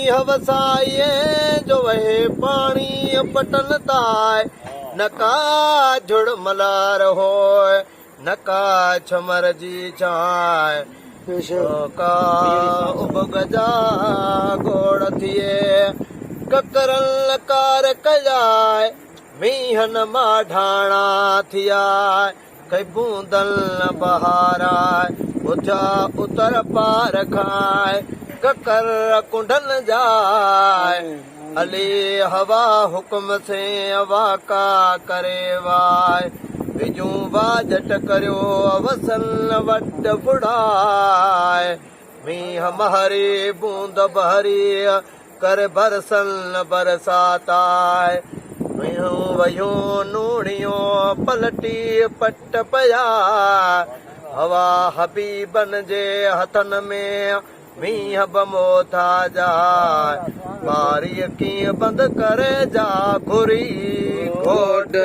मीह वसाए जो वहे पानी पटन ताय नका जुड़ मलार होय नका छमर जी चाय का उबगजा गोड़ थिए ककरल कार कजाय मीहन माढाणा थिया कई बूंदल बहाराय उठा उतर पार खाए ककर कुंडल जाए अली हवा हुक्म से हवा का करे वाय बिजू बाजट करो अवसन वट फुड़ाए मीह महरी बूंद बहरी कर बरसन बरसाताय वयो नूड़ियों पलटी पट पया हवा हबीबन जे हथन में मीह बमो था जाए बारी कीअं बंद करे जा घुरी घोट